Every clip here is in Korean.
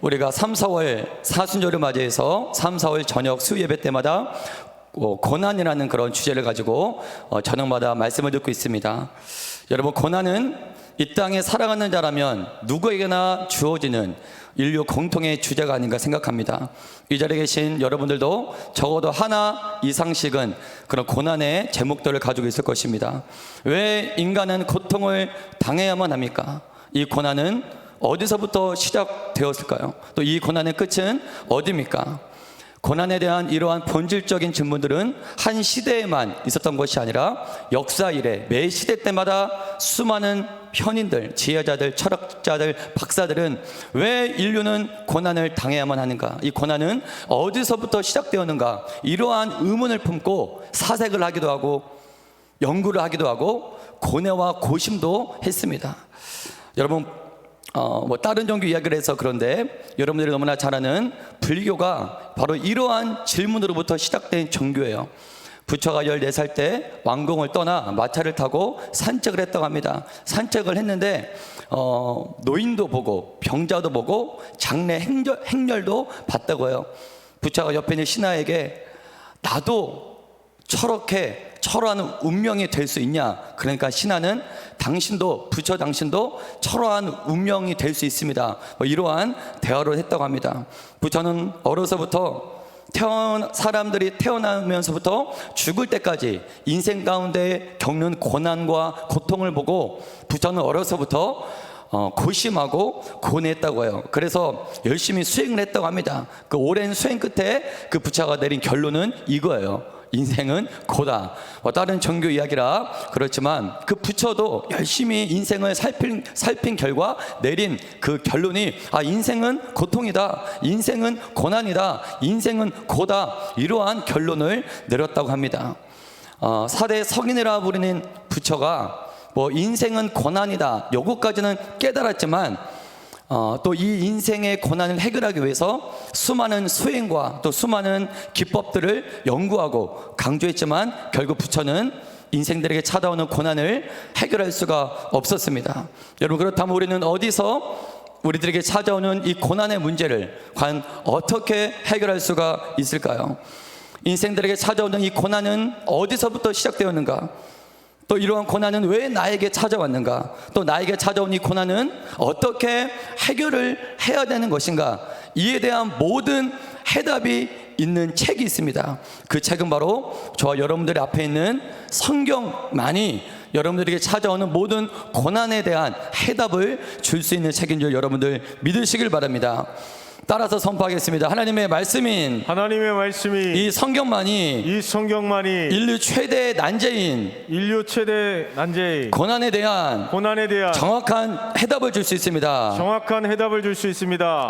우리가 3, 4월 사순절을 맞이해서 3, 4월 저녁 수예배 때마다 고난이라는 그런 주제를 가지고 저녁마다 말씀을 듣고 있습니다. 여러분, 고난은 이 땅에 살아가는 자라면 누구에게나 주어지는 인류 공통의 주제가 아닌가 생각합니다. 이 자리에 계신 여러분들도 적어도 하나 이상씩은 그런 고난의 제목들을 가지고 있을 것입니다. 왜 인간은 고통을 당해야만 합니까? 이 고난은 어디서부터 시작되었을까요? 또 이 고난의 끝은 어디입니까? 고난에 대한 이러한 본질적인 질문들은 한 시대에만 있었던 것이 아니라 역사 이래 매 시대 때마다 수많은 현인들, 지혜자들, 철학자들, 박사들은 왜 인류는 고난을 당해야만 하는가? 이 고난은 어디서부터 시작되었는가? 이러한 의문을 품고 사색을 하기도 하고 연구를 하기도 하고 고뇌와 고심도 했습니다. 여러분, 다른 종교 이야기를 해서 그런데 여러분들이 너무나 잘 아는 불교가 바로 이러한 질문으로부터 시작된 종교예요. 부처가 14살 때 왕궁을 떠나 마차를 타고 산책을 했다고 합니다. 산책을 했는데 노인도 보고 병자도 보고 장래 행렬도 봤다고 해요. 부처가 옆에 있는 신하에게 나도 저렇게 철호한 운명이 될 수 있냐? 그러니까 신하는 부처 당신도 철호한 운명이 될 수 있습니다. 이러한 대화를 했다고 합니다. 부처는 어려서부터 사람들이 태어나면서부터 죽을 때까지 인생 가운데 겪는 고난과 고통을 보고 부처는 어려서부터 고심하고 고뇌했다고 해요. 그래서 열심히 수행을 했다고 합니다. 그 오랜 수행 끝에 그 부처가 내린 결론은 이거예요. 인생은 고다. 다른 종교 이야기라 그렇지만 그 부처도 열심히 인생을 살핀 결과 내린 그 결론이 인생은 고통이다, 인생은 고난이다, 인생은 고다, 이러한 결론을 내렸다고 합니다. 4대 성인이라 부르는 부처가 인생은 고난이다 요거까지는 깨달았지만 또 이 인생의 고난을 해결하기 위해서 수많은 수행과 또 수많은 기법들을 연구하고 강조했지만 결국 부처는 인생들에게 찾아오는 고난을 해결할 수가 없었습니다. 여러분, 그렇다면 우리는 어디서 우리들에게 찾아오는 이 고난의 문제를 과연 어떻게 해결할 수가 있을까요? 인생들에게 찾아오는 이 고난은 어디서부터 시작되었는가? 또 이러한 고난은 왜 나에게 찾아왔는가? 또 나에게 찾아온 이 고난은 어떻게 해결을 해야 되는 것인가? 이에 대한 모든 해답이 있는 책이 있습니다. 그 책은 바로 저와 여러분들의 앞에 있는 성경만이 여러분들에게 찾아오는 모든 고난에 대한 해답을 줄 수 있는 책인 줄 여러분들 믿으시길 바랍니다. 따라서 선포하겠습니다. 하나님의 말씀이 이 성경만이 인류 최대 난제인 고난에 대한 정확한 해답을 줄 수 있습니다.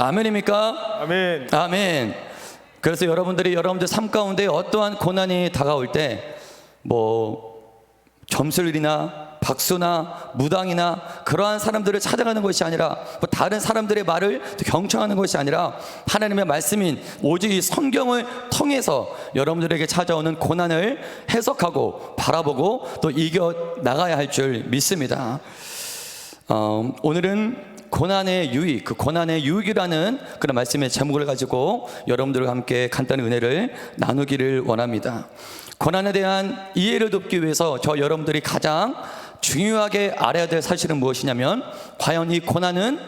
아멘입니까? 아멘. 그래서 여러분들 삶 가운데 어떠한 고난이 다가올 때 점술이나 박수나 무당이나 그러한 사람들을 찾아가는 것이 아니라 다른 사람들의 말을 경청하는 것이 아니라 하나님의 말씀인 오직 이 성경을 통해서 여러분들에게 찾아오는 고난을 해석하고 바라보고 또 이겨 나가야 할 줄 믿습니다. 오늘은 고난의 유익, 그 고난의 유익이라는 그런 말씀의 제목을 가지고 여러분들과 함께 간단한 은혜를 나누기를 원합니다. 고난에 대한 이해를 돕기 위해서 저 여러분들이 가장 중요하게 알아야 될 사실은 무엇이냐면 과연 이 고난은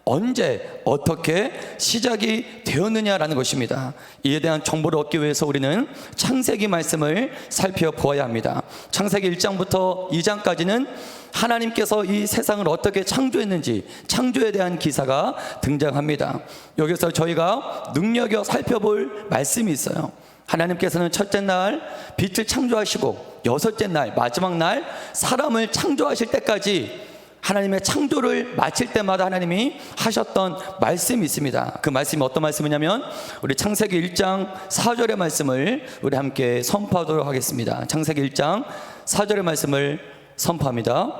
언제 어떻게 시작이 되었느냐라는 것입니다. 이에 대한 정보를 얻기 위해서 우리는 창세기 말씀을 살펴보아야 합니다. 창세기 1장부터 2장까지는 하나님께서 이 세상을 어떻게 창조했는지 창조에 대한 기사가 등장합니다. 여기서 저희가 눈여겨 살펴볼 말씀이 있어요. 하나님께서는 첫째 날 빛을 창조하시고 여섯째 날 마지막 날 사람을 창조하실 때까지 하나님의 창조를 마칠 때마다 하나님이 하셨던 말씀이 있습니다. 그 말씀이 어떤 말씀이냐면 우리 창세기 1장 4절의 말씀을 우리 함께 선포하도록 하겠습니다. 창세기 1장 4절의 말씀을 선포합니다.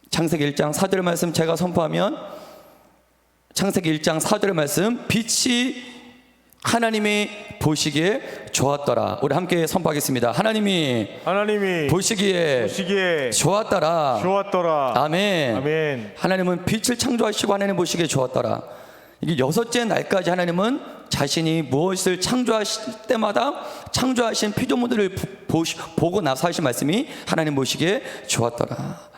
창세기 1장 4절의 말씀 제가 선포하면 창세기 1장 4절의 말씀 빛이 하나님이 보시기에 좋았더라. 우리 함께 선포하겠습니다. 하나님이 보시기에 좋았더라. 아멘. 아멘. 하나님은 빛을 창조하시고 하나님 보시기에 좋았더라. 이게 여섯째 날까지 하나님은 자신이 무엇을 창조하실 때마다 창조하신 피조물들을 보고 나서 하신 말씀이 하나님 보시기에 좋았더라.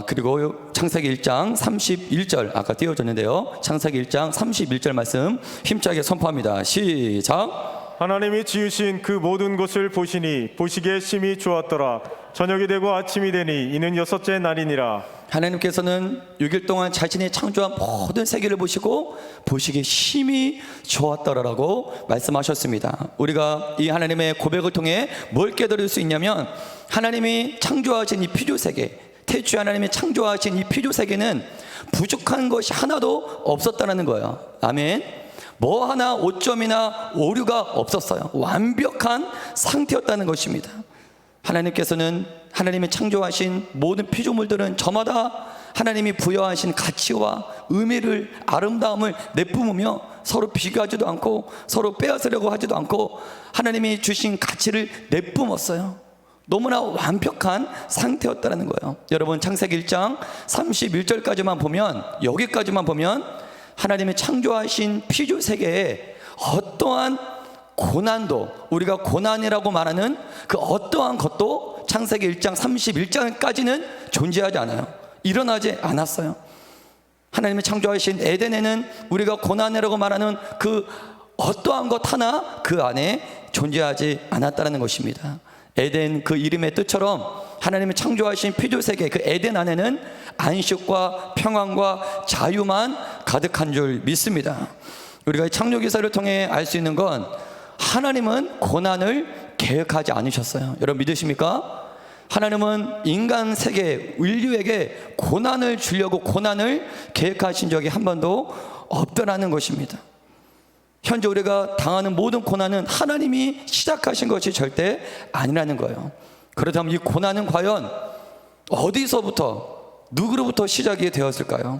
그리고 창세기 1장 31절 아까 띄워졌는데요. 창세기 1장 31절 말씀 힘차게 선포합니다. 시작. 하나님이 지으신 그 모든 것을 보시니 보시기에 심히 좋았더라. 저녁이 되고 아침이 되니 이는 여섯째 날이니라. 하나님께서는 6일 동안 자신이 창조한 모든 세계를 보시고 보시기에 심히 좋았더라라고 말씀하셨습니다. 우리가 이 하나님의 고백을 통해 뭘 깨달을 수 있냐면 하나님이 창조하신 이 피조세계, 태초에 하나님이 창조하신 이 피조세계는 부족한 것이 하나도 없었다는 거예요. 아멘. 뭐 하나 오점이나 오류가 없었어요. 완벽한 상태였다는 것입니다. 하나님께서는 하나님이 창조하신 모든 피조물들은 저마다 하나님이 부여하신 가치와 의미를, 아름다움을 내뿜으며 서로 비교하지도 않고 서로 빼앗으려고 하지도 않고 하나님이 주신 가치를 내뿜었어요. 너무나 완벽한 상태였다는 거예요. 여러분 창세기 1장 31절까지만 보면, 여기까지만 보면 하나님이 창조하신 피조 세계에 어떠한 고난도, 우리가 고난이라고 말하는 그 어떠한 것도 창세기 1장 31장까지는 존재하지 않아요. 일어나지 않았어요. 하나님이 창조하신 에덴에는 우리가 고난이라고 말하는 그 어떠한 것 하나 그 안에 존재하지 않았다는 것입니다. 에덴 그 이름의 뜻처럼 하나님이 창조하신 피조세계 그 에덴 안에는 안식과 평안과 자유만 가득한 줄 믿습니다. 우리가 이 창조기사를 통해 알 수 있는 건 하나님은 고난을 계획하지 않으셨어요. 여러분 믿으십니까? 하나님은 인간 세계 인류에게 고난을 주려고 고난을 계획하신 적이 한 번도 없더라는 것입니다. 현재 우리가 당하는 모든 고난은 하나님이 시작하신 것이 절대 아니라는 거예요. 그렇다면 이 고난은 과연 어디서부터, 누구로부터 시작이 되었을까요?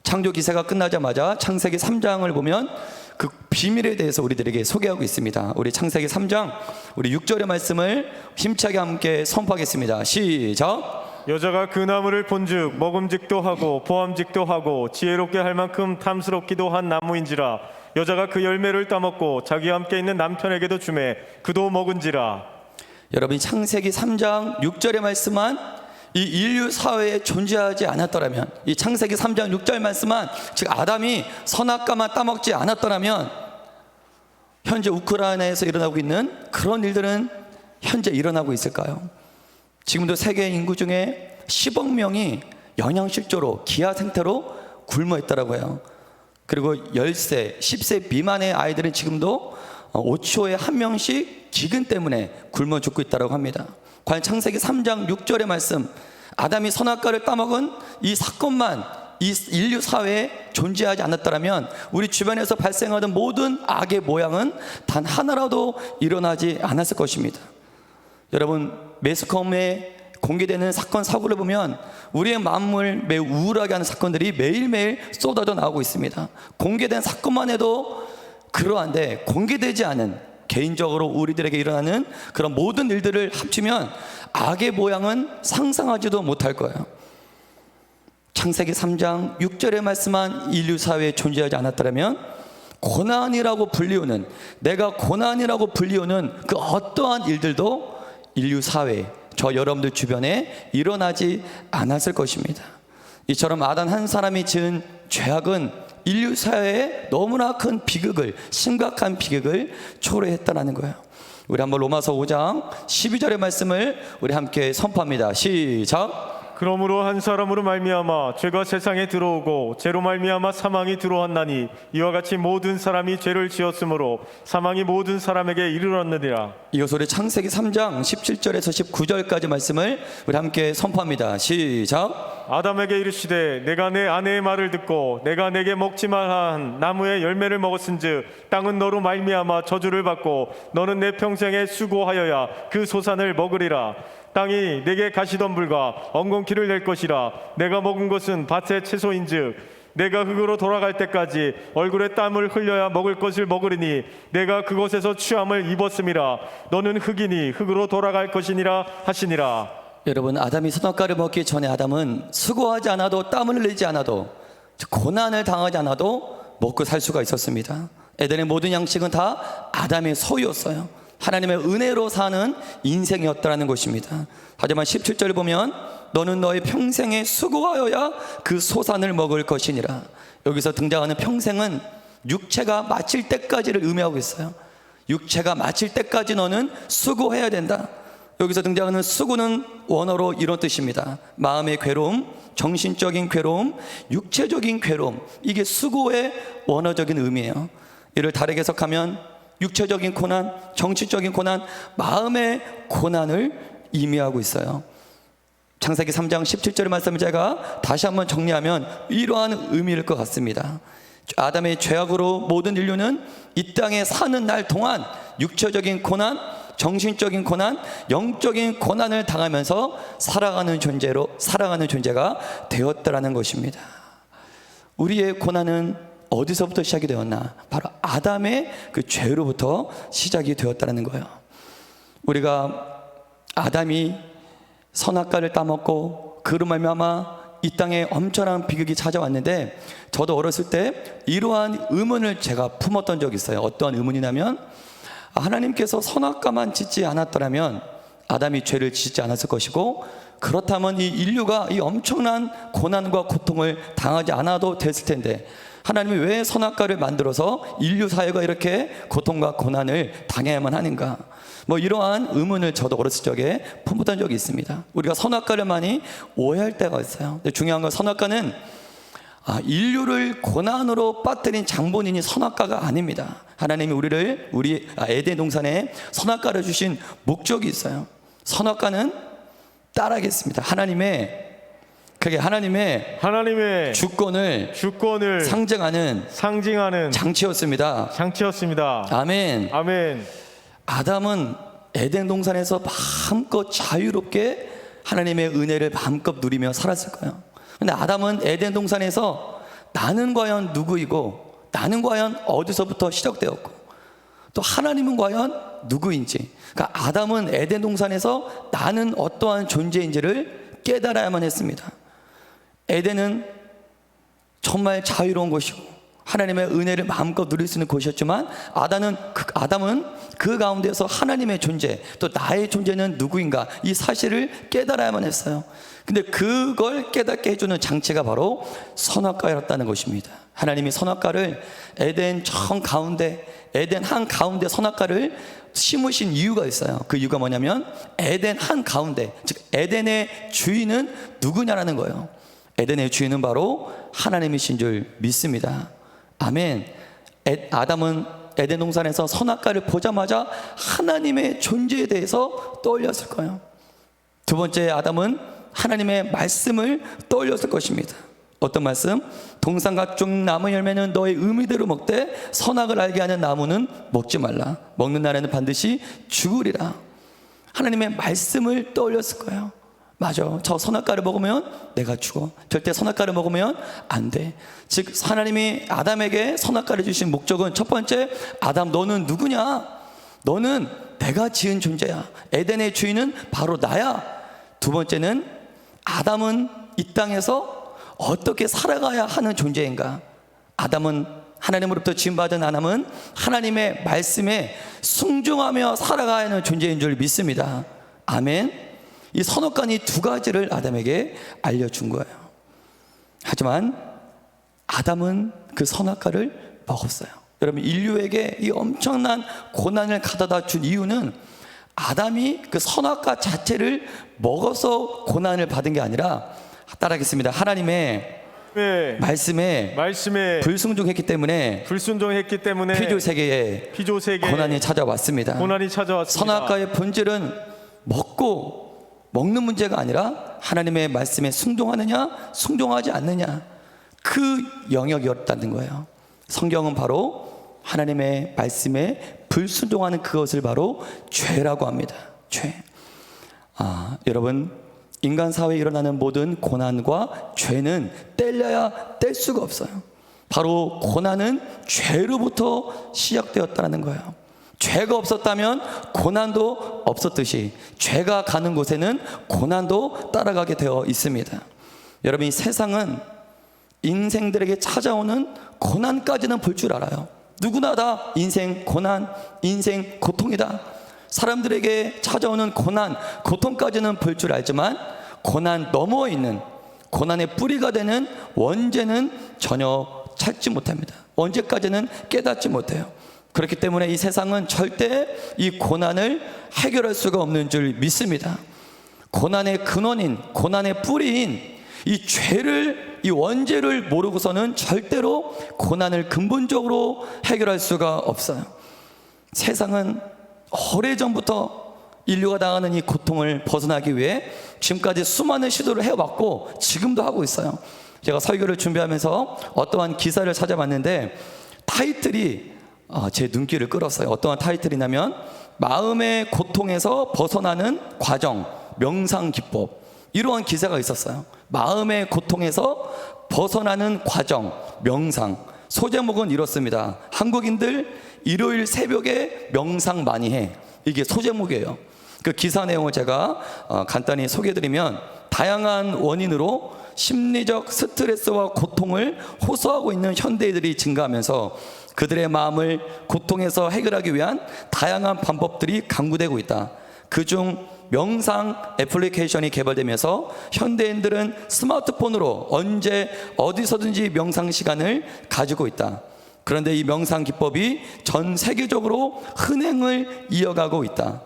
창조 기사가 끝나자마자 창세기 3장을 보면 그 비밀에 대해서 우리들에게 소개하고 있습니다. 우리 창세기 3장 우리 6절의 말씀을 힘차게 함께 선포하겠습니다. 시작. 여자가 그 나무를 본즉 먹음직도 하고 보암직도 하고 지혜롭게 할 만큼 탐스럽기도 한 나무인지라. 여자가 그 열매를 따먹고 자기와 함께 있는 남편에게도 주매 그도 먹은지라. 여러분 창세기 3장 6절의 말씀만 이 인류 사회에 존재하지 않았더라면, 이 창세기 3장 6절 말씀만, 즉 아담이 선악과만 따먹지 않았더라면 현재 우크라이나에서 일어나고 있는 그런 일들은 현재 일어나고 있을까요? 지금도 세계 인구 중에 10억 명이 영양실조로 기아 생태로 굶어 있다고 해요. 그리고 10세, 10세 미만의 아이들은 지금도 5초에 한 명씩 기근 때문에 굶어 죽고 있다고 합니다. 과연 창세기 3장 6절의 말씀, 아담이 선악과를 따먹은 이 사건만 이 인류 사회에 존재하지 않았더라면 우리 주변에서 발생하던 모든 악의 모양은 단 하나라도 일어나지 않았을 것입니다. 여러분 매스컴에 공개되는 사건 사고를 보면 우리의 마음을 매우 우울하게 하는 사건들이 매일매일 쏟아져 나오고 있습니다. 공개된 사건만 해도 그러한데 공개되지 않은 개인적으로 우리들에게 일어나는 그런 모든 일들을 합치면 악의 모양은 상상하지도 못할 거예요. 창세기 3장 6절의 말씀만 인류 사회에 존재하지 않았더라면 고난이라고 불리우는, 내가 고난이라고 불리우는 그 어떠한 일들도 인류 사회, 저 여러분들 주변에 일어나지 않았을 것입니다. 이처럼 아단 한 사람이 지은 죄악은 인류 사회에 너무나 큰 비극을, 심각한 비극을 초래했다는 거예요. 우리 한번 로마서 5장 12절의 말씀을 우리 함께 선포합니다. 시작. 그러므로 한 사람으로 말미암아 죄가 세상에 들어오고 죄로 말미암아 사망이 들어왔나니 이와 같이 모든 사람이 죄를 지었으므로 사망이 모든 사람에게 이르렀느니라. 이것을 우리 창세기 3장 17절에서 19절까지 말씀을 우리 함께 선포합니다. 시작. 아담에게 이르시되 내가 내 아내의 말을 듣고 내가 내게 먹지 말라 한 나무의 열매를 먹었은즉 땅은 너로 말미암아 저주를 받고 너는 내 평생에 수고하여야 그 소산을 먹으리라. 땅이 내게 가시덤불과 엉겅퀴를 낼 것이라. 내가 먹은 것은 밭의 채소인즉 내가 흙으로 돌아갈 때까지 얼굴에 땀을 흘려야 먹을 것을 먹으리니 내가 그곳에서 취함을 입었음이라. 너는 흙이니 흙으로 돌아갈 것이니라 하시니라. 여러분, 아담이 선악과를 먹기 전에 아담은 수고하지 않아도 땀을 흘리지 않아도 고난을 당하지 않아도 먹고 살 수가 있었습니다. 에덴의 모든 양식은 다 아담의 소유였어요. 하나님의 은혜로 사는 인생이었다는 것입니다. 하지만 17절을 보면 너는 너의 평생에 수고하여야 그 소산을 먹을 것이니라. 여기서 등장하는 평생은 육체가 마칠 때까지를 의미하고 있어요. 육체가 마칠 때까지 너는 수고해야 된다. 여기서 등장하는 수고는 원어로 이런 뜻입니다. 마음의 괴로움, 정신적인 괴로움, 육체적인 괴로움, 이게 수고의 원어적인 의미예요. 이를 다르게 해석하면 육체적인 고난, 정신적인 고난, 마음의 고난을 의미하고 있어요. 창세기 3장 17절의 말씀을 제가 다시 한번 정리하면 이러한 의미일 것 같습니다. 아담의 죄악으로 모든 인류는 이 땅에 사는 날 동안 육체적인 고난, 정신적인 고난, 영적인 고난을 당하면서 살아가는 존재가 되었다라는 것입니다. 우리의 고난은 어디서부터 시작이 되었나? 바로 아담의 그 죄로부터 시작이 되었다는 거예요. 우리가 아담이 선악과를 따먹고 그로 말미암아 이 땅에 엄청난 비극이 찾아왔는데, 저도 어렸을 때 이러한 의문을 제가 품었던 적이 있어요. 어떠한 의문이냐면, 하나님께서 선악과만 짓지 않았더라면 아담이 죄를 짓지 않았을 것이고, 그렇다면 이 인류가 이 엄청난 고난과 고통을 당하지 않아도 됐을 텐데 하나님이 왜 선악과를 만들어서 인류 사회가 이렇게 고통과 고난을 당해야만 하는가? 이러한 의문을 저도 어렸을 적에 품었던 적이 있습니다. 우리가 선악과를 많이 오해할 때가 있어요. 근데 중요한 건 선악과는 인류를 고난으로 빠뜨린 장본인이 선악과가 아닙니다. 하나님이 우리 에덴 동산에 선악과를 주신 목적이 있어요. 선악과는 따라하겠습니다. 하나님의 주권을 상징하는 장치였습니다. 아멘. 아멘. 아담은 에덴 동산에서 마음껏 자유롭게 하나님의 은혜를 마음껏 누리며 살았을 거예요. 근데 아담은 에덴 동산에서 나는 과연 누구이고, 나는 과연 어디서부터 시작되었고, 또 하나님은 과연 누구인지, 그러니까 아담은 에덴 동산에서 나는 어떠한 존재인지를 깨달아야만 했습니다. 에덴은 정말 자유로운 곳이고 하나님의 은혜를 마음껏 누릴 수 있는 곳이었지만, 아담은 그 가운데서 하나님의 존재, 또 나의 존재는 누구인가, 이 사실을 깨달아야만 했어요. 근데 그걸 깨닫게 해주는 장치가 바로 선악과였다는 것입니다. 하나님이 선악과를 에덴 한가운데 선악과를 심으신 이유가 있어요. 그 이유가 뭐냐면 에덴 한가운데, 즉 에덴의 주인은 누구냐라는 거예요. 에덴의 주인은 바로 하나님이신 줄 믿습니다. 아멘. 아담은 에덴 동산에서 선악과를 보자마자 하나님의 존재에 대해서 떠올렸을 거예요. 두 번째, 아담은 하나님의 말씀을 떠올렸을 것입니다. 어떤 말씀? 동산 각종 나무 열매는 너의 의미대로 먹되 선악을 알게 하는 나무는 먹지 말라. 먹는 날에는 반드시 죽으리라. 하나님의 말씀을 떠올렸을 거예요. 맞아, 저 선악과를 먹으면 내가 죽어. 절대 선악과를 먹으면 안 돼. 즉 하나님이 아담에게 선악과를 주신 목적은, 첫 번째, 아담 너는 누구냐? 너는 내가 지은 존재야. 에덴의 주인은 바로 나야. 두 번째는 아담은 이 땅에서 어떻게 살아가야 하는 존재인가? 아담은 하나님으로부터 지음받은 아담은 하나님의 말씀에 순종하며 살아가야 하는 존재인 줄 믿습니다. 아멘. 이 선악과는 이 두 가지를 아담에게 알려준 거예요. 하지만 아담은 그 선악과를 먹었어요. 여러분, 인류에게 이 엄청난 고난을 가져다 준 이유는 아담이 그 선악과 자체를 먹어서 고난을 받은 게 아니라, 따라하겠습니다. 하나님의 말씀에 불순종했기 때문에 피조 세계에 고난이 찾아왔습니다. 선악과의 본질은 먹는 문제가 아니라 하나님의 말씀에 순종하느냐 순종하지 않느냐, 그 영역이었다는 거예요. 성경은 바로 하나님의 말씀에 불순종하는 그것을 바로 죄라고 합니다. 죄. 여러분, 인간 사회에 일어나는 모든 고난과 죄는 뗄래야 뗄 수가 없어요. 바로 고난은 죄로부터 시작되었다는 거예요. 죄가 없었다면 고난도 없었듯이 죄가 가는 곳에는 고난도 따라가게 되어 있습니다. 여러분, 이 세상은 인생들에게 찾아오는 고난까지는 볼 줄 알아요. 누구나 다 인생 고난, 인생 고통이다. 사람들에게 찾아오는 고난, 고통까지는 볼 줄 알지만 고난 너머에 있는 고난의 뿌리가 되는 원죄는 전혀 찾지 못합니다. 원죄까지는 깨닫지 못해요. 그렇기 때문에 이 세상은 절대 이 고난을 해결할 수가 없는 줄 믿습니다. 고난의 근원인, 고난의 뿌리인 이 죄를, 이 원죄를 모르고서는 절대로 고난을 근본적으로 해결할 수가 없어요. 세상은 오래전부터 인류가 당하는 이 고통을 벗어나기 위해 지금까지 수많은 시도를 해왔고 지금도 하고 있어요. 제가 설교를 준비하면서 어떠한 기사를 찾아봤는데 타이틀이 제 눈길을 끌었어요. 어떠한 타이틀이냐면 마음의 고통에서 벗어나는 과정, 명상 기법. 이러한 기사가 있었어요. 마음의 고통에서 벗어나는 과정, 명상. 소제목은 이렇습니다. 한국인들 일요일 새벽에 명상 많이 해. 이게 소제목이에요. 그 기사 내용을 제가 간단히 소개해드리면 다양한 원인으로 심리적 스트레스와 고통을 호소하고 있는 현대인들이 증가하면서 그들의 마음을 고통에서 해결하기 위한 다양한 방법들이 강구되고 있다. 그중 명상 애플리케이션이 개발되면서 현대인들은 스마트폰으로 언제 어디서든지 명상 시간을 가지고 있다. 그런데 이 명상 기법이 전 세계적으로 흔행을 이어가고 있다.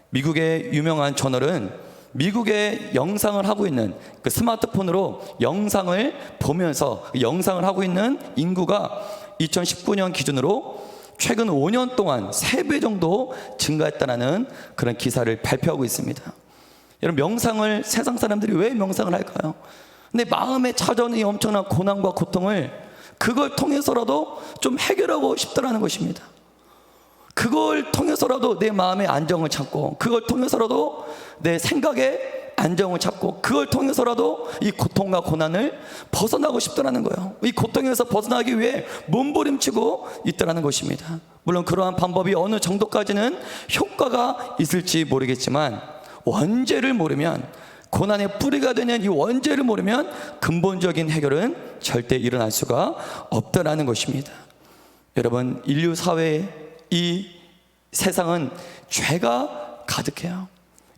미국의 유명한 저널은 미국의 영상을 하고 있는 그 스마트폰으로 영상을 보면서 영상을 하고 있는 인구가 2019년 기준으로 최근 5년 동안 3배 정도 증가했다는 그런 기사를 발표하고 있습니다. 여러분, 명상을 세상 사람들이 왜 명상을 할까요? 근데 마음에 찾아오는 이 엄청난 고난과 고통을 그걸 통해서라도 좀 해결하고 싶다라는 것입니다. 그걸 통해서라도 내 마음의 안정을 찾고, 그걸 통해서라도 내 생각의 안정을 찾고, 그걸 통해서라도 이 고통과 고난을 벗어나고 싶다는 거예요. 이 고통에서 벗어나기 위해 몸부림치고 있다는 것입니다. 물론 그러한 방법이 어느 정도까지는 효과가 있을지 모르겠지만 원죄를 모르면, 고난의 뿌리가 되는 이 원죄를 모르면 근본적인 해결은 절대 일어날 수가 없다는 것입니다. 여러분, 인류 사회의 이 세상은 죄가 가득해요.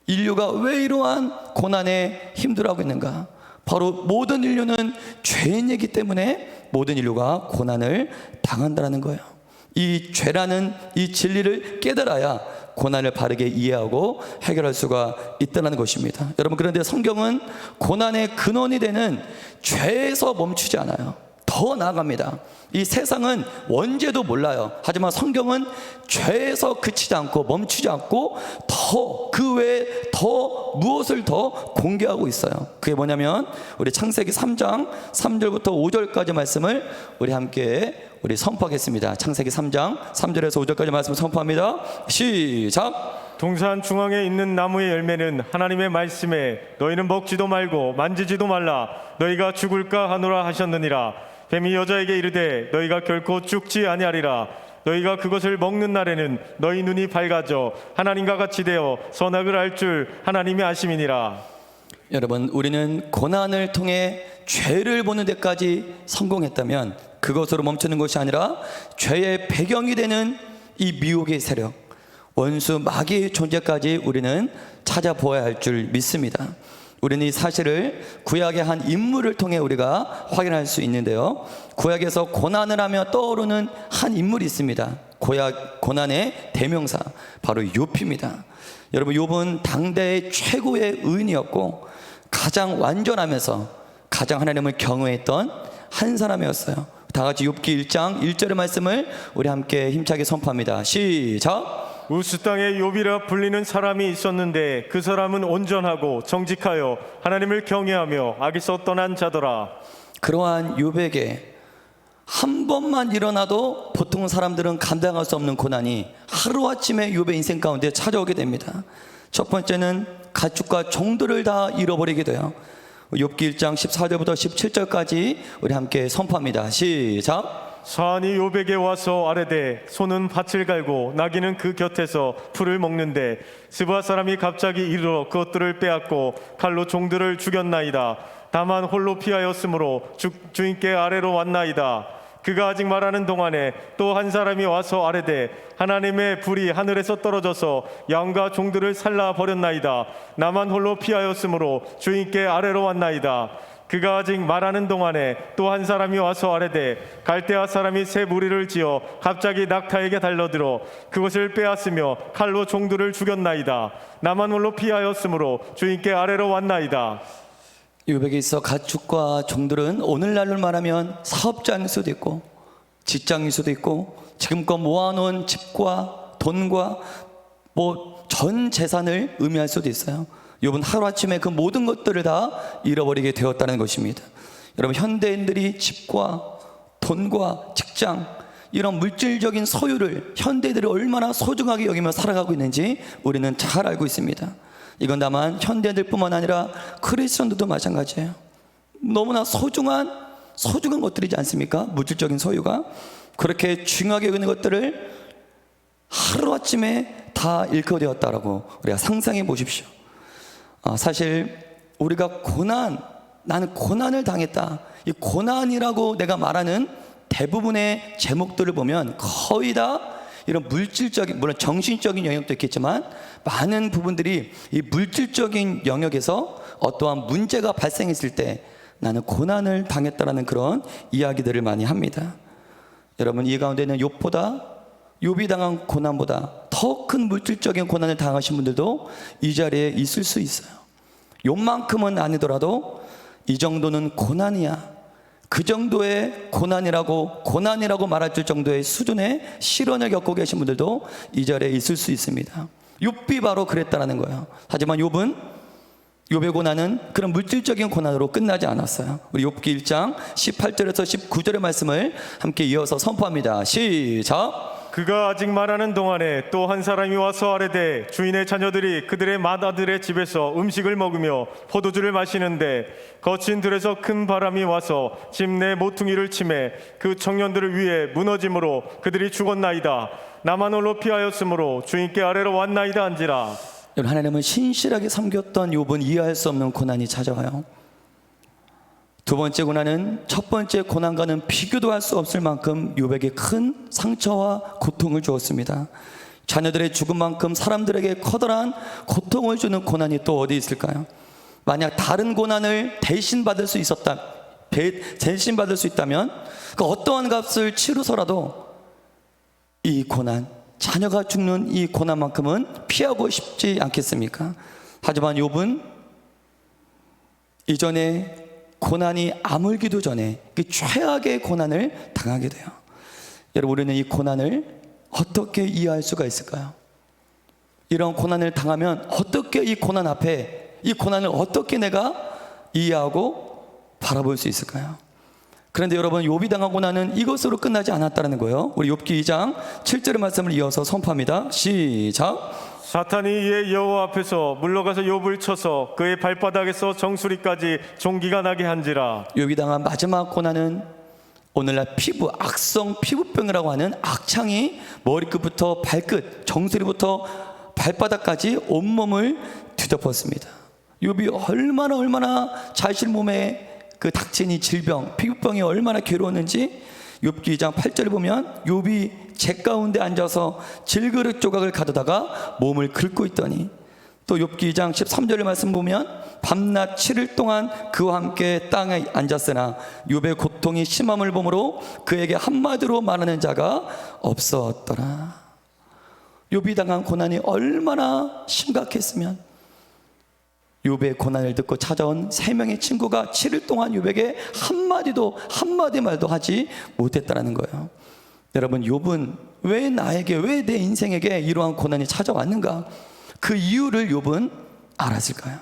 인류가 왜 이러한 고난에 힘들어하고 있는가? 바로 모든 인류는 죄인이기 때문에 모든 인류가 고난을 당한다는 거예요. 이 죄라는 이 진리를 깨달아야 고난을 바르게 이해하고 해결할 수가 있다는 것입니다. 여러분, 그런데 성경은 고난의 근원이 되는 죄에서 멈추지 않아요. 더 나아갑니다. 이 세상은 원죄도 몰라요. 하지만 성경은 죄에서 그치지 않고 멈추지 않고 더 그 외에 더 무엇을 더 공개하고 있어요. 그게 뭐냐면 우리 창세기 3장 3절부터 5절까지 말씀을 우리 함께 선포하겠습니다. 창세기 3장 3절에서 5절까지 말씀을 선포합니다. 시작. 동산 중앙에 있는 나무의 열매는 하나님의 말씀에 너희는 먹지도 말고 만지지도 말라 너희가 죽을까 하노라 하셨느니라. 뱀이 여자에게 이르되 너희가 결코 죽지 아니하리라. 너희가 그것을 먹는 날에는 너희 눈이 밝아져 하나님과 같이 되어 선악을 알 줄 하나님이 아심이니라. 여러분, 우리는 고난을 통해 죄를 보는 데까지 성공했다면 그것으로 멈추는 것이 아니라 죄의 배경이 되는 이 미혹의 세력, 원수 마귀의 존재까지 우리는 찾아보아야 할 줄 믿습니다. 우리는 이 사실을 구약의 한 인물을 통해 우리가 확인할 수 있는데요. 구약에서 고난을 하며 떠오르는 한 인물이 있습니다. 고난의 대명사, 바로 욥입니다. 여러분, 욥은 당대의 최고의 의인이었고 가장 완전하면서 가장 하나님을 경외했던 한 사람이었어요. 다 같이 욥기 1장 1절의 말씀을 우리 함께 힘차게 선포합니다. 시작. 우스 땅에 욥이라 불리는 사람이 있었는데 그 사람은 온전하고 정직하여 하나님을 경외하며 악에서 떠난 자더라. 그러한 욥에게 한 번만 일어나도 보통 사람들은 감당할 수 없는 고난이 하루아침에 욥의 인생 가운데 찾아오게 됩니다. 첫 번째는 가축과 종들을 다 잃어버리게 돼요. 욥기 1장 14절부터 17절까지 우리 함께 선포합니다. 시작. 산이 욥에게 와서 아뢰되 소는 밭을 갈고 나귀는 그 곁에서 풀을 먹는데 스바 사람이 갑자기 이르러 그것들을 빼앗고 칼로 종들을 죽였나이다. 다만 홀로 피하였으므로 주인께 아래로 왔나이다. 그가 아직 말하는 동안에 또 한 사람이 와서 아뢰되 하나님의 불이 하늘에서 떨어져서 양과 종들을 살라 버렸나이다. 나만 홀로 피하였으므로 주인께 아래로 왔나이다. 그가 아직 말하는 동안에 또 한 사람이 와서 아뢰되 갈대아 사람이 새 무리를 지어 갑자기 낙타에게 달려들어 그것을 빼앗으며 칼로 종들을 죽였나이다. 나만 홀로 피하였으므로 주인께 아래로 왔나이다. 욥에게 있어 가축과 종들은 오늘날로 말하면 사업자일 수도 있고 직장일 수도 있고 지금껏 모아놓은 집과 돈과 뭐 전 재산을 의미할 수도 있어요. 욥은 하루아침에 그 모든 것들을 다 잃어버리게 되었다는 것입니다. 여러분, 현대인들이 집과 돈과 직장, 이런 물질적인 소유를 현대인들이 얼마나 소중하게 여기며 살아가고 있는지 우리는 잘 알고 있습니다. 이건 다만 현대인들뿐만 아니라 크리스천들도 마찬가지예요. 너무나 소중한 것들이지 않습니까? 물질적인 소유가. 그렇게 중요하게 여기는 것들을 하루아침에 다 잃게 되었다라고 우리가 상상해 보십시오. 사실 우리가 나는 고난을 당했다, 이 고난이라고 내가 말하는 대부분의 제목들을 보면 거의 다 이런 물질적인, 물론 정신적인 영역도 있겠지만 많은 부분들이 이 물질적인 영역에서 어떠한 문제가 발생했을 때 나는 고난을 당했다라는 그런 이야기들을 많이 합니다. 여러분, 이 가운데는 욥이 당한 고난보다 더 큰 물질적인 고난을 당하신 분들도 이 자리에 있을 수 있어요. 욥만큼은 아니더라도 이 정도는 고난이야, 그 정도의 고난이라고 말할 정도의 수준의 시련을 겪고 계신 분들도 이 자리에 있을 수 있습니다. 욥이 바로 그랬다는 거예요. 하지만 욥의 고난은 그런 물질적인 고난으로 끝나지 않았어요. 우리 욥기 1장 18절에서 19절의 말씀을 함께 이어서 선포합니다. 시작. 그가 아직 말하는 동안에 또 한 사람이 와서 아뢰되 주인의 자녀들이 그들의 맏아들의 집에서 음식을 먹으며 포도주를 마시는데 거친 들에서 큰 바람이 와서 집 내 모퉁이를 치매 그 청년들을 위해 무너짐으로 그들이 죽었나이다. 나만 홀로 피하였으므로 주인께 아래로 왔나이다 한지라. 여러분, 하나님은 신실하게 섬겼던 욥은 이해할 수 없는 고난이 찾아와요. 두 번째 고난은 첫 번째 고난과는 비교도 할 수 없을 만큼 욥에게 큰 상처와 고통을 주었습니다. 자녀들의 죽음만큼 사람들에게 커다란 고통을 주는 고난이 또 어디 있을까요? 만약 다른 고난을 대신 받을 수 있다면 그 어떠한 값을 치르서라도 이 고난, 자녀가 죽는 이 고난만큼은 피하고 싶지 않겠습니까? 하지만 욥은 이전에 고난이 아물기도 전에 그 최악의 고난을 당하게 돼요. 여러분, 우리는 이 고난을 어떻게 이해할 수가 있을까요? 이런 고난을 당하면 어떻게 이 고난 앞에 이 고난을 어떻게 내가 이해하고 바라볼 수 있을까요? 그런데 여러분, 욥이 당한 고난은 이것으로 끝나지 않았다는 거예요. 우리 욥기 2장 7절의 말씀을 이어서 선포합니다. 시작. 사탄이 이에 여호와 앞에서 물러가서 욥을 쳐서 그의 발바닥에서 정수리까지 종기가 나게 한지라. 욥이 당한 마지막 고난은 오늘날 악성 피부병이라고 하는 악창이 머리끝부터 발끝, 정수리부터 발바닥까지 온몸을 뒤덮었습니다. 욥이 얼마나 자신 몸에 그 닥친 이 질병, 피부병이 얼마나 괴로웠는지 욥기 2장 8절을 보면 욥이 재 가운데 앉아서 질그릇 조각을 가져다가 몸을 긁고 있더니, 또 욥기 2장 13절의 말씀 보면 밤낮 7일 동안 그와 함께 땅에 앉았으나 욥의 고통이 심함을 보므로 그에게 한마디로 말하는 자가 없었더라. 욥이 당한 고난이 얼마나 심각했으면 욥의 고난을 듣고 찾아온 3명의 친구가 7일 동안 욥에게 한마디 말도 하지 못했다는 거예요. 여러분, 욥은 왜 내 인생에게 이러한 고난이 찾아왔는가? 그 이유를 욥은 알았을까요?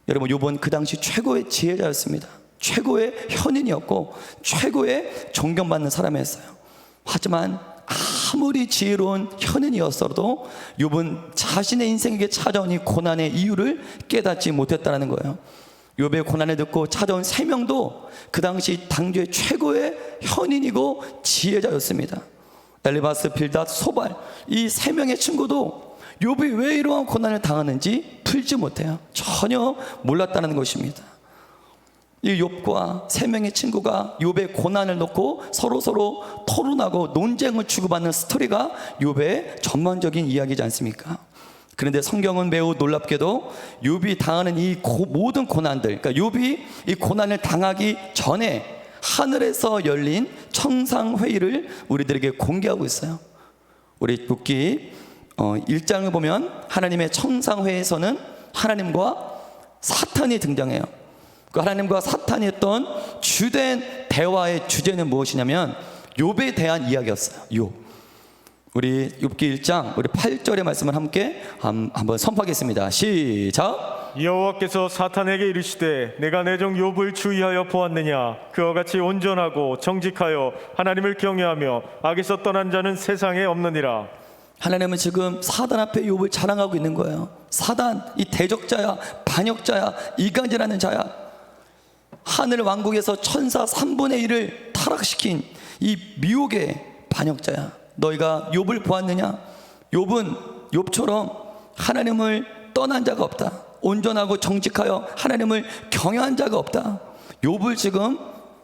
여러분, 욥은 그 당시 최고의 지혜자였습니다. 최고의 현인이었고 최고의 존경받는 사람이었어요. 하지만 아무리 지혜로운 현인이었어도 욥은 자신의 인생에게 찾아온 이 고난의 이유를 깨닫지 못했다는 거예요. 욥의 고난을 듣고 찾아온 세 명도 그 당시 당대의 최고의 현인이고 지혜자였습니다. 엘리바스, 빌닷, 소발, 이 세 명의 친구도 욥이 왜 이러한 고난을 당하는지 풀지 못해요. 전혀 몰랐다는 것입니다. 이 욥과 세 명의 친구가 욥의 고난을 놓고 서로 토론하고 논쟁을 주고받는 스토리가 욥의 전반적인 이야기지 않습니까? 그런데 성경은 매우 놀랍게도 욥이 당하는 이 모든 고난들, 그러니까 욥이 이 고난을 당하기 전에 하늘에서 열린 청상회의를 우리들에게 공개하고 있어요. 우리 욥기 1장을 보면 하나님의 청상회의에서는 하나님과 사탄이 등장해요. 그 하나님과 사탄이 했던 주된 대화의 주제는 무엇이냐면 욥에 대한 이야기였어요. 욥. 우리 욥기 1장 우리 8절의 말씀을 함께 한번 선포하겠습니다. 시작. 여호와께서 사탄에게 이르시되 내가 내 종 욥을 주의하여 보았느냐. 그와 같이 온전하고 정직하여 하나님을 경외하며 악에서 떠난 자는 세상에 없느니라. 하나님은 지금 사단 앞에 욥을 자랑하고 있는 거예요. 사단, 이 대적자야, 반역자야, 이간질하는 자야. 하늘 왕국에서 천사 3분의 1을 타락시킨 이 미혹의 반역자야. 너희가 욥을 보았느냐? 욥처럼 하나님을 떠난 자가 없다. 온전하고 정직하여 하나님을 경외한 자가 없다. 욥을 지금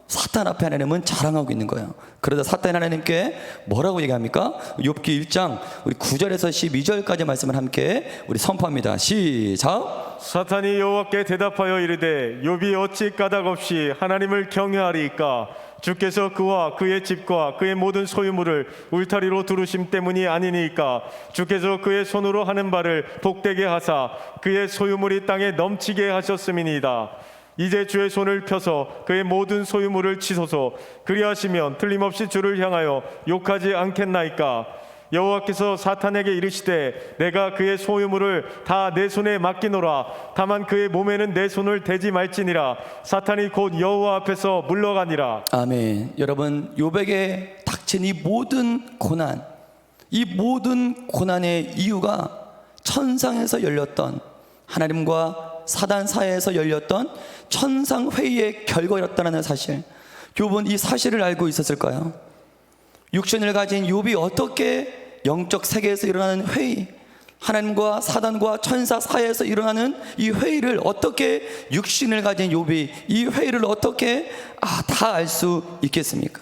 사탄 앞에 하나님은 자랑하고 있는 거예요. 그러다 사탄 하나님께 뭐라고 얘기합니까? 욥기 1장 우리 9절에서 12절까지 말씀을 함께 우리 선포합니다. 시작. 사탄이 여호와께 대답하여 이르되 욥이 어찌 까닭없이 하나님을 경외하리이까. 주께서 그와 그의 집과 그의 모든 소유물을 울타리로 두르심 때문이 아니니까. 주께서 그의 손으로 하는 바를 복되게 하사 그의 소유물이 땅에 넘치게 하셨음이니이다. 이제 주의 손을 펴서 그의 모든 소유물을 치소서. 그리하시면 틀림없이 주를 향하여 욕하지 않겠나이까. 여호와께서 사탄에게 이르시되 내가 그의 소유물을 다 내 손에 맡기노라. 다만 그의 몸에는 내 손을 대지 말지니라. 사탄이 곧 여호와 앞에서 물러가니라. 아멘. 여러분, 욥에게 닥친 이 모든 고난, 이 모든 고난의 이유가 천상에서 열렸던 하나님과 사단 사이에서 열렸던 천상회의의 결과였다는 사실, 욥은 이 사실을 알고 있었을까요? 육신을 가진 욥이 어떻게 영적 세계에서 일어나는 회의, 하나님과 사단과 천사 사이에서 일어나는 이 회의를 어떻게 육신을 가진 욥이 이 회의를 어떻게 다 알 수 있겠습니까?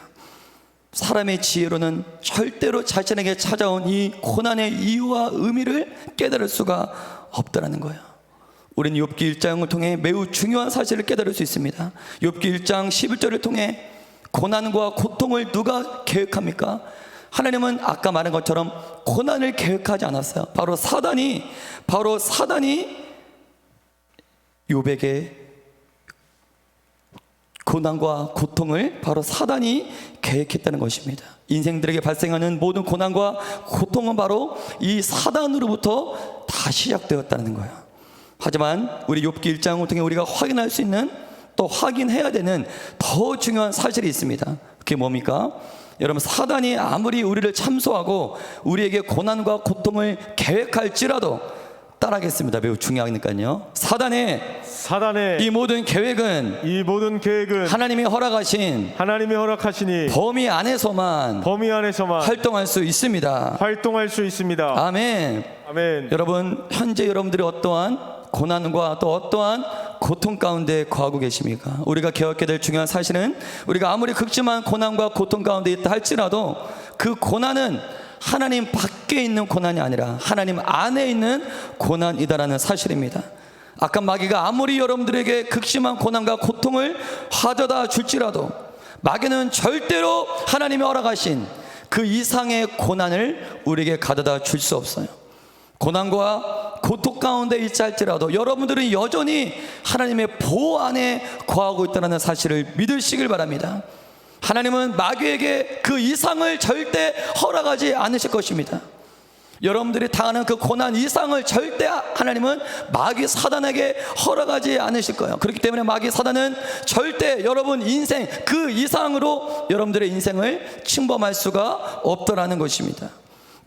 사람의 지혜로는 절대로 자신에게 찾아온 이 고난의 이유와 의미를 깨달을 수가 없다는 거예요. 우리는 욥기 1장을 통해 매우 중요한 사실을 깨달을 수 있습니다. 욥기 1장 11절을 통해 고난과 고통을 누가 계획합니까? 하나님은 아까 말한 것처럼 고난을 계획하지 않았어요. 바로 사단이 욥에게 고난과 고통을 바로 사단이 계획했다는 것입니다. 인생들에게 발생하는 모든 고난과 고통은 바로 이 사단으로부터 다 시작되었다는 거예요. 하지만 우리 욥기 1장을 통해 우리가 확인할 수 있는, 또 확인해야 되는 더 중요한 사실이 있습니다. 그게 뭡니까? 여러분, 사단이 아무리 우리를 참소하고 우리에게 고난과 고통을 계획할지라도, 따라하겠습니다. 매우 중요하니까요. 사단의 이 모든 계획은 하나님이 허락하시니 범위 안에서만 활동할 수 있습니다. 아멘. 여러분, 현재 여러분들이 어떠한 고난과 또 어떠한 고통 가운데 거하고 계십니까? 우리가 기억해야 될 중요한 사실은, 우리가 아무리 극심한 고난과 고통 가운데 있다 할지라도 그 고난은 하나님 밖에 있는 고난이 아니라 하나님 안에 있는 고난이다라는 사실입니다. 아까 마귀가 아무리 여러분들에게 극심한 고난과 고통을 가져다 줄지라도 마귀는 절대로 하나님이 허락하신 그 이상의 고난을 우리에게 가져다 줄 수 없어요. 고난과 고통 가운데 있지 할지라도 여러분들은 여전히 하나님의 보호 안에 거하고 있다는 사실을 믿으시길 바랍니다. 하나님은 마귀에게 그 이상을 절대 허락하지 않으실 것입니다. 여러분들이 당하는 그 고난 이상을 절대 하나님은 마귀 사단에게 허락하지 않으실 거예요. 그렇기 때문에 마귀 사단은 절대 여러분 인생 그 이상으로 여러분들의 인생을 침범할 수가 없더라는 것입니다.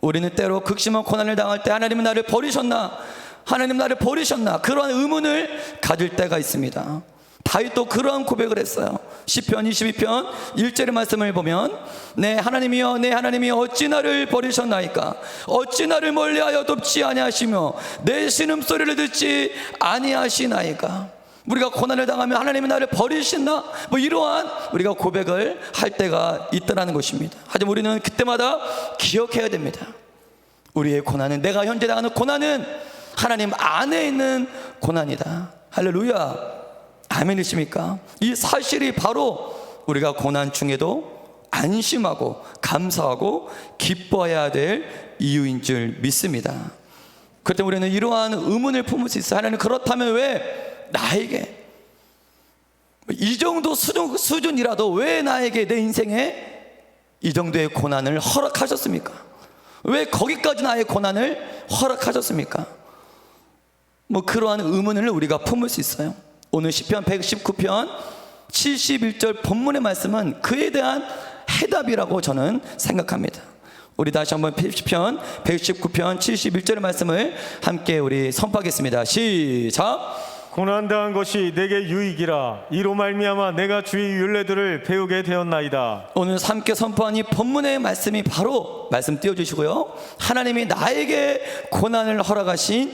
우리는 때로 극심한 고난을 당할 때 하나님은 나를 버리셨나? 하나님 나를 버리셨나? 그러한 의문을 가질 때가 있습니다. 다윗도 그러한 고백을 했어요. 시편 22편 1절의 말씀을 보면 내 하나님이여 내 하나님이 어찌 나를 버리셨나이까? 어찌 나를 멀리하여 돕지 아니하시며 내 신음소리를 듣지 아니하시나이까? 우리가 고난을 당하면 하나님이 나를 버리시나? 뭐 이러한 우리가 고백을 할 때가 있다는 것입니다. 하지만 우리는 그때마다 기억해야 됩니다. 우리의 고난은, 내가 현재 당하는 고난은 하나님 안에 있는 고난이다. 할렐루야. 아멘이십니까? 이 사실이 바로 우리가 고난 중에도 안심하고 감사하고 기뻐해야 될 이유인 줄 믿습니다. 그때 우리는 이러한 의문을 품을 수 있어요. 하나님, 그렇다면 왜 나에게 이 정도 수준이라도 왜 나에게 내 인생에 이 정도의 고난을 허락하셨습니까? 왜 거기까지 나의 고난을 허락하셨습니까? 뭐 그러한 의문을 우리가 품을 수 있어요. 오늘 시편 119편 71절 본문의 말씀은 그에 대한 해답이라고 저는 생각합니다. 우리 다시 한번 시편 119편 71절의 말씀을 함께 우리 선포하겠습니다. 시작. 고난당한 것이 내게 유익이라 이로 말미암아 내가 주의 율례들을 배우게 되었나이다. 오늘 함께 선포한 이 본문의 말씀이 바로 말씀 띄워주시고요, 하나님이 나에게 고난을 허락하신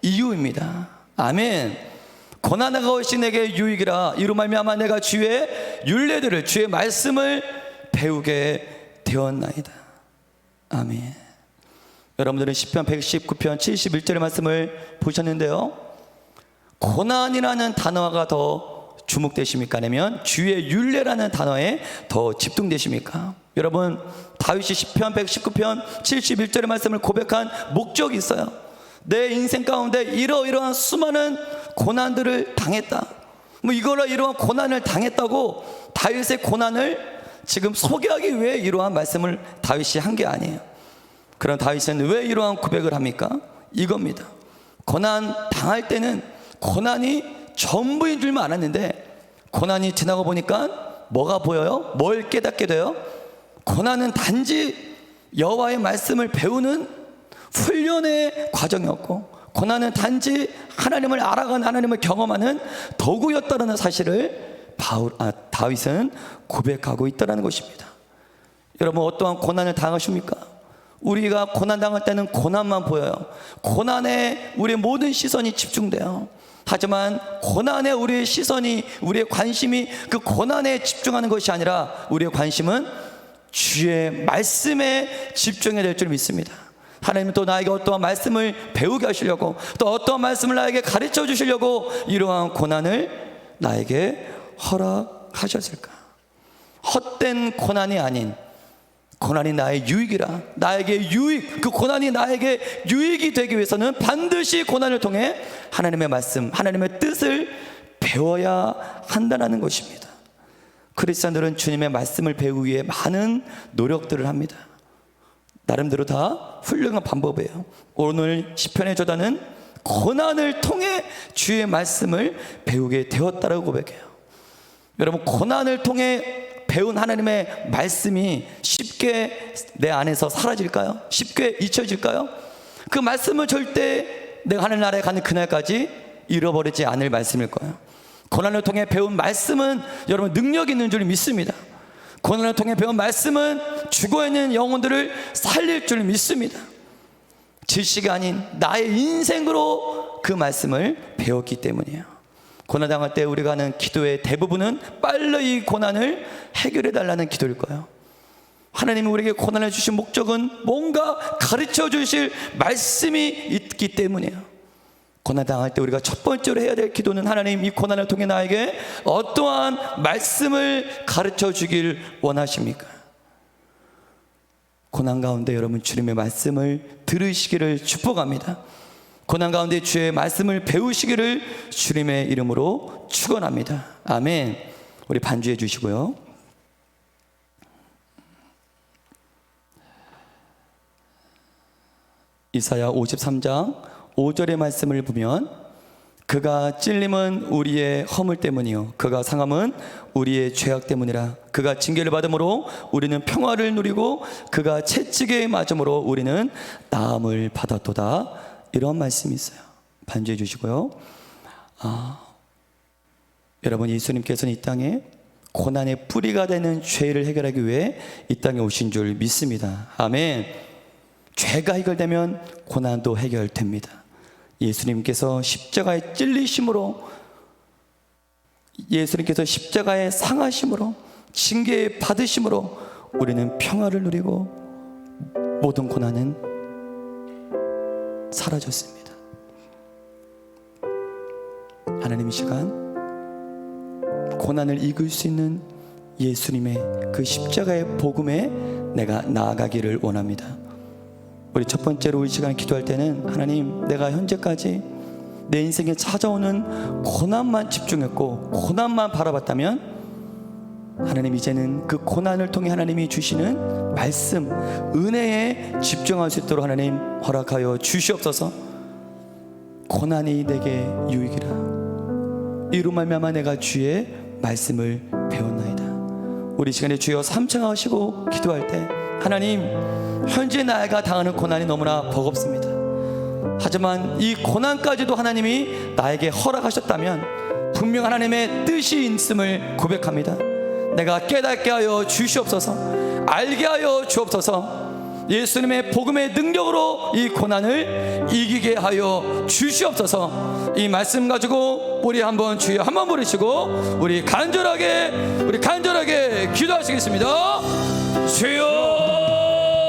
이유입니다. 아멘. 고난한 것이 내게 유익이라 이로 말미암아 내가 주의 율례들을, 주의 말씀을 배우게 되었나이다. 아멘. 여러분들은 시편 119편 71절의 말씀을 보셨는데요, 고난이라는 단어가 더 주목되십니까? 아니면 주의 율례라는 단어에 더 집중되십니까? 여러분, 다윗이 시편 119편 71절의 말씀을 고백한 목적이 있어요. 내 인생 가운데 이러이러한 수많은 고난들을 당했다. 뭐 이러한 고난을 당했다고 다윗의 고난을 지금 소개하기 위해 이러한 말씀을 다윗이 한 게 아니에요. 그럼 다윗은 왜 이러한 고백을 합니까? 이겁니다. 고난 당할 때는 고난이 전부인 줄만 알았는데 고난이 지나고 보니까 뭐가 보여요? 뭘 깨닫게 돼요? 고난은 단지 여호와의 말씀을 배우는 훈련의 과정이었고, 고난은 단지 하나님을 알아가는, 하나님을 경험하는 도구였다는 사실을 다윗은 고백하고 있다는 것입니다. 여러분, 어떠한 고난을 당하십니까? 우리가 고난 당할 때는 고난만 보여요. 고난에 우리의 모든 시선이 집중돼요. 하지만 고난에 우리의 시선이, 우리의 관심이 그 고난에 집중하는 것이 아니라 우리의 관심은 주의 말씀에 집중해야 될 줄 믿습니다. 하나님은 또 나에게 어떠한 말씀을 배우게 하시려고, 또 어떠한 말씀을 나에게 가르쳐 주시려고 이러한 고난을 나에게 허락하셨을까? 헛된 고난이 아닌, 고난이 나의 유익이라, 나에게 유익, 그 고난이 나에게 유익이 되기 위해서는 반드시 고난을 통해 하나님의 말씀, 하나님의 뜻을 배워야 한다는 것입니다. 크리스찬들은 주님의 말씀을 배우기 위해 많은 노력들을 합니다. 나름대로 다 훌륭한 방법이에요. 오늘 시편의 저자는 고난을 통해 주의 말씀을 배우게 되었다라고 고백해요. 여러분, 고난을 통해 배운 하나님의 말씀이 쉽게 내 안에서 사라질까요? 쉽게 잊혀질까요? 그 말씀은 절대 내가 하늘 나라에 가는 그날까지 잃어버리지 않을 말씀일 거예요. 고난을 통해 배운 말씀은 여러분 능력 있는 줄 믿습니다. 고난을 통해 배운 말씀은 죽어있는 영혼들을 살릴 줄 믿습니다. 지식이 아닌 나의 인생으로 그 말씀을 배웠기 때문이에요. 고난당할 때 우리가 하는 기도의 대부분은 빨리 이 고난을 해결해 달라는 기도일 거예요. 하나님이 우리에게 고난을 주신 목적은 뭔가 가르쳐 주실 말씀이 있기 때문이에요. 고난당할 때 우리가 첫 번째로 해야 될 기도는, 하나님, 이 고난을 통해 나에게 어떠한 말씀을 가르쳐 주길 원하십니까? 고난 가운데 여러분 주님의 말씀을 들으시기를 축복합니다. 고난 가운데 주의 말씀을 배우시기를 주님의 이름으로 축원합니다. 아멘. 우리 반주해 주시고요. 이사야 53장 5절의 말씀을 보면 그가 찔림은 우리의 허물 때문이요 그가 상함은 우리의 죄악 때문이라. 그가 징계를 받음으로 우리는 평화를 누리고 그가 채찍에 맞음으로 우리는 나음을 받았도다. 이런 말씀이 있어요. 반주해 주시고요. 여러분, 예수님께서는 이 땅에 고난의 뿌리가 되는 죄를 해결하기 위해 이 땅에 오신 줄 믿습니다. 아멘. 죄가 해결되면 고난도 해결됩니다. 예수님께서 십자가에 찔리심으로, 예수님께서 십자가에 상하심으로, 징계 받으심으로 우리는 평화를 누리고 모든 고난은 사라졌습니다. 하나님, 이 시간 고난을 이길 수 있는 예수님의 그 십자가의 복음에 내가 나아가기를 원합니다. 우리 첫 번째로 이 시간 기도할 때는 하나님, 내가 현재까지 내 인생에 찾아오는 고난만 집중했고 고난만 바라봤다면 하나님, 이제는 그 고난을 통해 하나님이 주시는 말씀, 은혜에 집중할 수 있도록 하나님 허락하여 주시옵소서. 고난이 내게 유익이라. 이로 말미암아 내가 주의 말씀을 배웠나이다. 우리 시간에 주여 삼창하시고 기도할 때 하나님, 현재 나이가 당하는 고난이 너무나 버겁습니다. 하지만 이 고난까지도 하나님이 나에게 허락하셨다면 분명 하나님의 뜻이 있음을 고백합니다. 내가 깨닫게 하여 주시옵소서. 알게 하여 주옵소서. 예수님의 복음의 능력으로 이 고난을 이기게 하여 주시옵소서. 이 말씀 가지고 우리 한번 주여 한번 부르시고 우리 간절하게 기도하시겠습니다. 주여